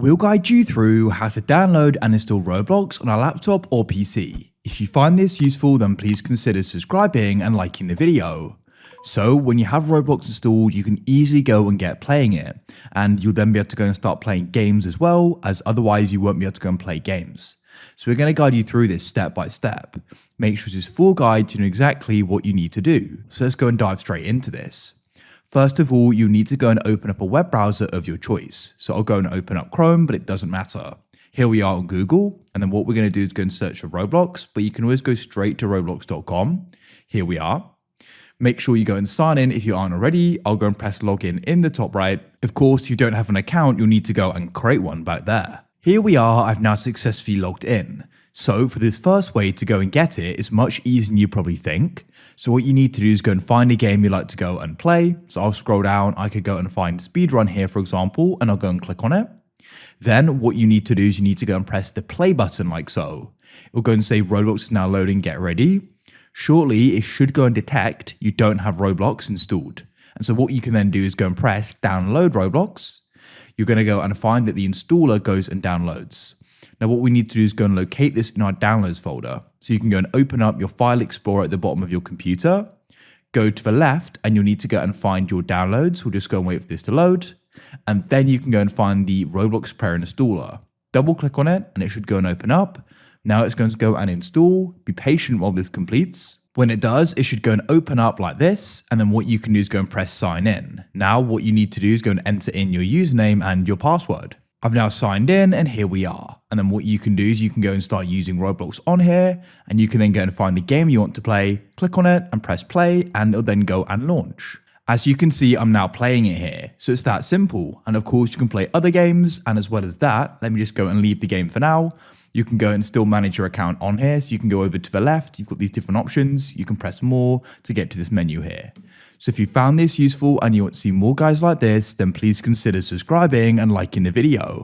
We'll guide you through how to download and install Roblox on a laptop or PC. If you find this useful, then please consider subscribing and liking the video. So when you have Roblox installed, you can easily go and get playing it, and you'll then be able to go and start playing games as well, as otherwise you won't be able to go and play games. So we're going to guide you through this step by step. Make sure this full guide to know exactly what you need to do. So let's go and dive straight into this. First of all, you need to go and open up a web browser of your choice. So I'll go and open up Chrome, but it doesn't matter. Here we are on Google, and then what we're going to do is go and search for Roblox, but you can always go straight to roblox.com. Here we are. Make sure you go and sign in if you aren't already. I'll go and press login in the top right. Of course, if you don't have an account, you'll need to go and create one back there. Here we are, I've now successfully logged in. So for this first way to go and get it is much easier than you probably think. So what you need to do is go and find a game you like to go and play. So I'll scroll down, I could go and find speedrun here, for example, and I'll go and click on it. Then what you need to do is you need to go and press the play button like so. It will go and say Roblox is now loading, get ready. Shortly, it should go and detect you don't have Roblox installed. And so what you can then do is go and press download Roblox. You're going to go and find that the installer goes and downloads. Now what we need to do is go and locate this in our downloads folder. So you can go and open up your file explorer at the bottom of your computer, go to the left and you'll need to go and find your downloads. We'll just go and wait for this to load. And then you can go and find the Roblox Player installer. Double click on it and it should go and open up. Now it's going to go and install. Be patient while this completes. When it does, it should go and open up like this. And then what you can do is go and press sign in. Now what you need to do is go and enter in your username and your password. I've now signed in and here we are. And then what you can do is you can go and start using Roblox on here and you can then go and find the game you want to play, click on it and press play and it'll then go and launch. As you can see, I'm now playing it here. So it's that simple. And of course you can play other games, and as well as that, let me just go and leave the game for now. You can go and still manage your account on here. So you can go over to the left, you've got these different options. You can press more to get to this menu here. So if you found this useful and you want to see more guides like this, then please consider subscribing and liking the video.